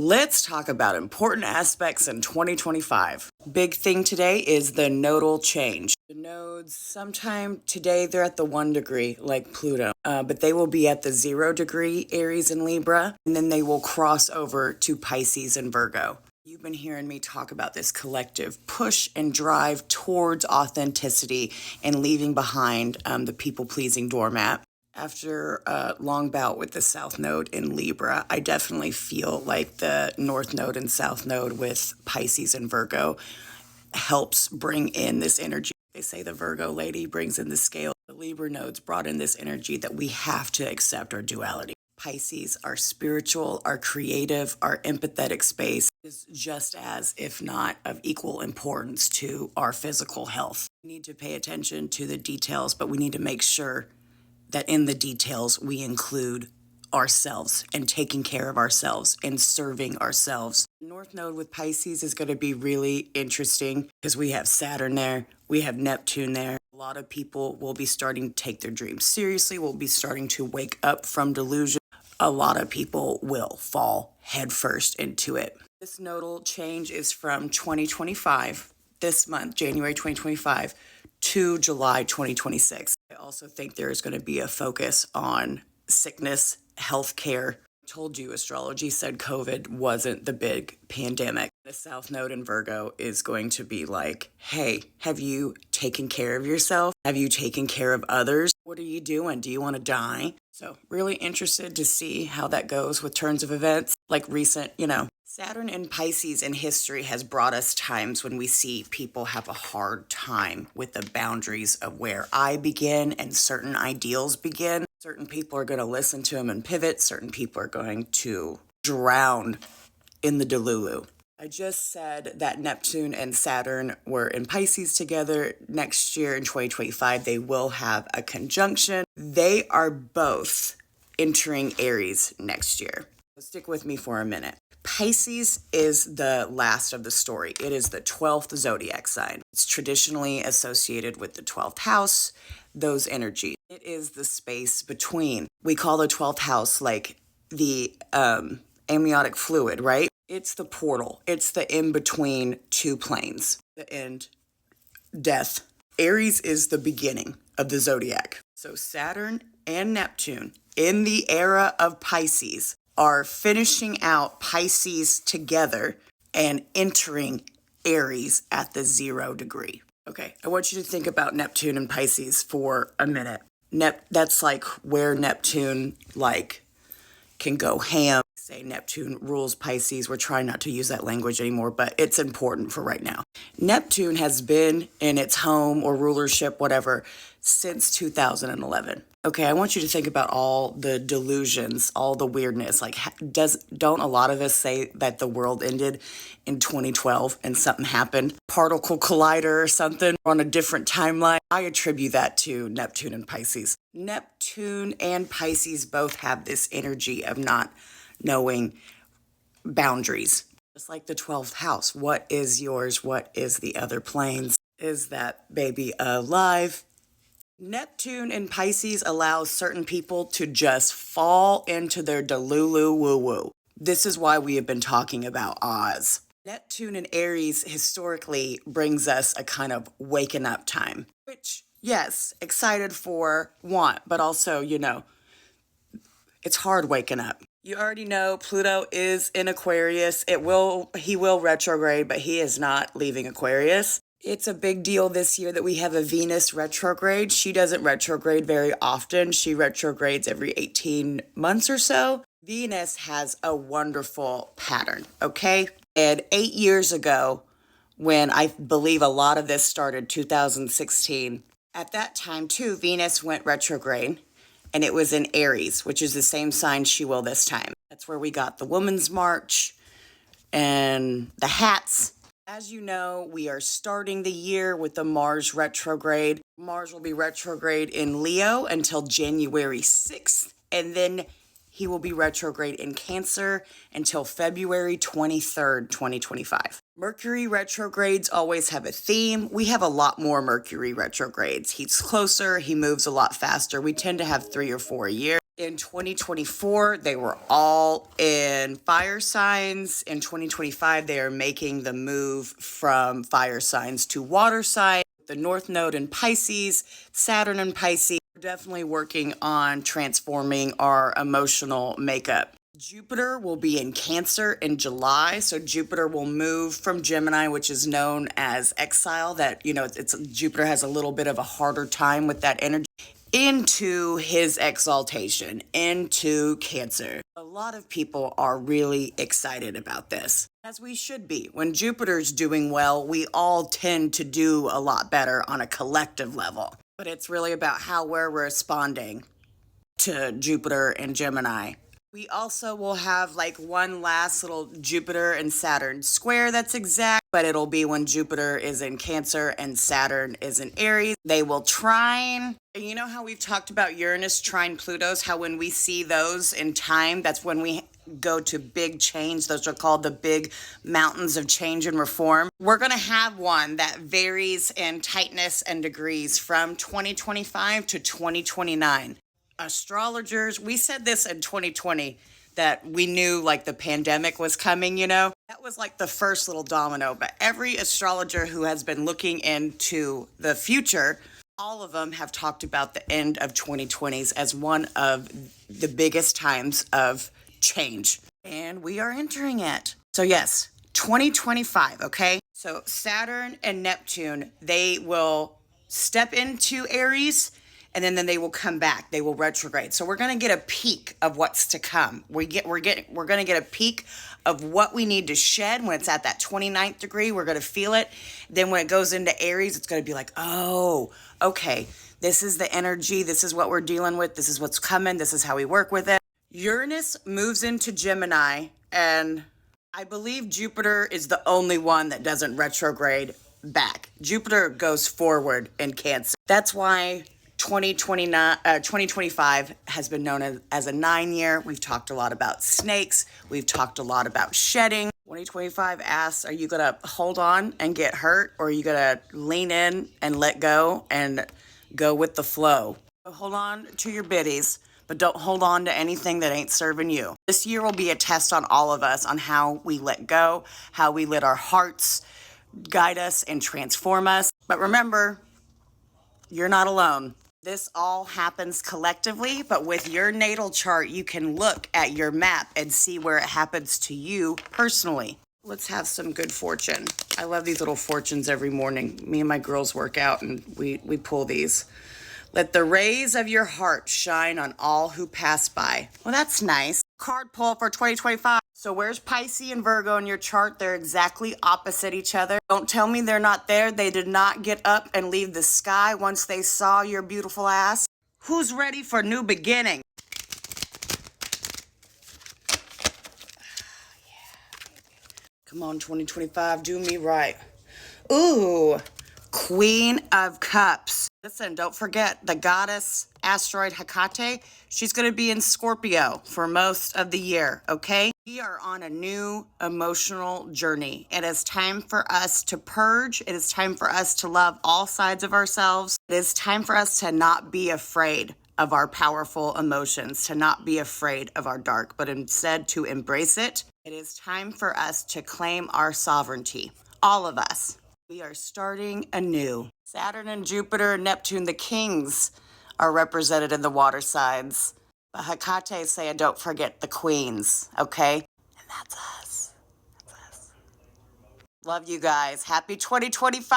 Let's talk about important aspects in 2025. Big thing today is the nodal change. The nodes, sometime today, they're at the 1 degree, like Pluto, but they will be at the 0 degree, Aries and Libra, and then they will cross over to Pisces and Virgo. You've been hearing me talk about this collective push and drive towards authenticity and leaving behind the people-pleasing doormat. After a long bout with the South Node in Libra, I definitely feel like the North Node and South Node with Pisces and Virgo helps bring in this energy. They say the Virgo lady brings in the scale. The Libra nodes brought in this energy that we have to accept our duality. Pisces, our spiritual, our creative, our empathetic space is just as, if not of equal importance to our physical health. We need to pay attention to the details, but we need to make sure that in the details we include ourselves and taking care of ourselves and serving ourselves. North Node with Pisces is going to be really interesting because we have Saturn there, we have Neptune there. A lot of people will be starting to take their dreams seriously, will be starting to wake up from delusion. A lot of people will fall headfirst into it. This nodal change is from 2025, this month, January 2025, to July 2026. I also think there is going to be a focus on sickness, healthcare. I told you astrology said COVID wasn't the big pandemic. The South Node in Virgo is going to be like, hey, have you taken care of yourself? Have you taken care of others? What are you doing? Do you want to die? So really interested to see how that goes with turns of events like recent, Saturn in Pisces in history has brought us times when we see people have a hard time with the boundaries of where I begin and certain ideals begin. Certain people are going to listen to them and pivot. Certain people are going to drown in the delulu. I just said that Neptune and Saturn were in Pisces together. Next year in 2025, they will have a conjunction. They are both entering Aries next year. So stick with me for a minute. Pisces is the last of the story. It is the 12th zodiac sign. It's traditionally associated with the 12th house, those energies. It is the space between. We call the 12th house like the amniotic fluid, right? It's the portal. It's the in-between two planes, the end, death. Aries is the beginning of the zodiac. So Saturn and Neptune in the era of Pisces are finishing out Pisces together and entering Aries at the 0 degree. Okay, I want you to think about Neptune and Pisces for a minute. That's like where Neptune can go ham. Say Neptune rules Pisces. We're trying not to use that language anymore, but it's important for right now. Neptune has been in its home or rulership, whatever, since 2011. Okay, I want you to think about all the delusions, all the weirdness. Don't a lot of us say that the world ended in 2012 and something happened? Particle collider or something on a different timeline? I attribute that to Neptune and Pisces. Neptune and Pisces both have this energy of not knowing boundaries. Just like the 12th house. What is yours? What is the other planes? Is that baby alive? Neptune in Pisces allows certain people to just fall into their delulu woo-woo. This is why we have been talking about Oz. Neptune in Aries historically brings us a kind of waking up time, which, yes, excited for, want, but also, it's hard waking up. You already know Pluto is in Aquarius. He will retrograde, but he is not leaving Aquarius. It's a big deal this year that we have a Venus retrograde. She doesn't retrograde very often. She retrogrades every 18 months or so. Venus has a wonderful pattern, okay? And 8 years ago, when I believe a lot of this started, 2016, at that time too, Venus went retrograde. And it was in Aries, which is the same sign she will this time. That's where we got the Women's March and the hats. As you know, we are starting the year with the Mars retrograde. Mars will be retrograde in Leo until January 6th, and then he will be retrograde in Cancer until February 23rd, 2025. Mercury retrogrades always have a theme. We have a lot more Mercury retrogrades. He's closer, he moves a lot faster. We tend to have 3 or 4 a year. In 2024, they were all in fire signs. In 2025, they are making the move from fire signs to water signs. The North Node in Pisces, Saturn in Pisces, we're definitely working on transforming our emotional makeup. Jupiter will be in Cancer in July, so Jupiter will move from Gemini, which is known as exile, that, it's Jupiter has a little bit of a harder time with that energy, into his exaltation, into Cancer. A lot of people are really excited about this, as we should be. When Jupiter's doing well, we all tend to do a lot better on a collective level. But it's really about how we're responding to Jupiter and Gemini. We also will have like one last little Jupiter and Saturn square that's exact, but it'll be when Jupiter is in Cancer and Saturn is in Aries. They will trine. You know how we've talked about Uranus trine Pluto's, how when we see those in time, that's when we go to big change. Those are called the big mountains of change and reform. We're going to have one that varies in tightness and degrees from 2025 to 2029. Astrologers, we said this in 2020 that we knew like the pandemic was coming, that was like the first little domino. But every astrologer who has been looking into the future, all of them have talked about the end of 2020s as one of the biggest times of change, and we are entering it. So yes, 2025, okay? So Saturn and Neptune, they will step into Aries, and then they will come back. They will retrograde. So we're going to get a peek of what's to come. We're going to get a peek of what we need to shed when it's at that 29th degree. We're going to feel it. Then when it goes into Aries, it's going to be like, oh, okay, this is the energy. This is what we're dealing with. This is what's coming. This is how we work with it. Uranus moves into Gemini, and I believe Jupiter is the only one that doesn't retrograde back. Jupiter goes forward in Cancer. That's why 2025 has been known as a 9-year. We've talked a lot about snakes. We've talked a lot about shedding. 2025 asks, are you going to hold on and get hurt, or are you going to lean in and let go and go with the flow? Hold on to your biddies, but don't hold on to anything that ain't serving you. This year will be a test on all of us on how we let go, how we let our hearts guide us and transform us. But remember, you're not alone. This all happens collectively, but with your natal chart, you can look at your map and see where it happens to you personally. Let's have some good fortune. I love these little fortunes every morning. Me and my girls work out and we pull these. Let the rays of your heart shine on all who pass by. Well, that's nice. Card pull for 2025. So where's Pisces and Virgo in your chart? They're exactly opposite each other. Don't tell me they're not there. They did not get up and leave the sky once they saw your beautiful ass. Who's ready for new beginning? Come on, 2025, do me right. Ooh, Queen of Cups. Listen, don't forget the goddess asteroid Hecate. She's going to be in Scorpio for most of the year, okay? We are on a new emotional journey. It is time for us to purge. It is time for us to love all sides of ourselves. It is time for us to not be afraid of our powerful emotions, to not be afraid of our dark, but instead to embrace it. It is time for us to claim our sovereignty, all of us. We are starting anew. Saturn and Jupiter and Neptune, the kings, are represented in the water signs. But Hecate is saying, don't forget the queens, okay? And that's us. That's us. Love you guys. Happy 2025.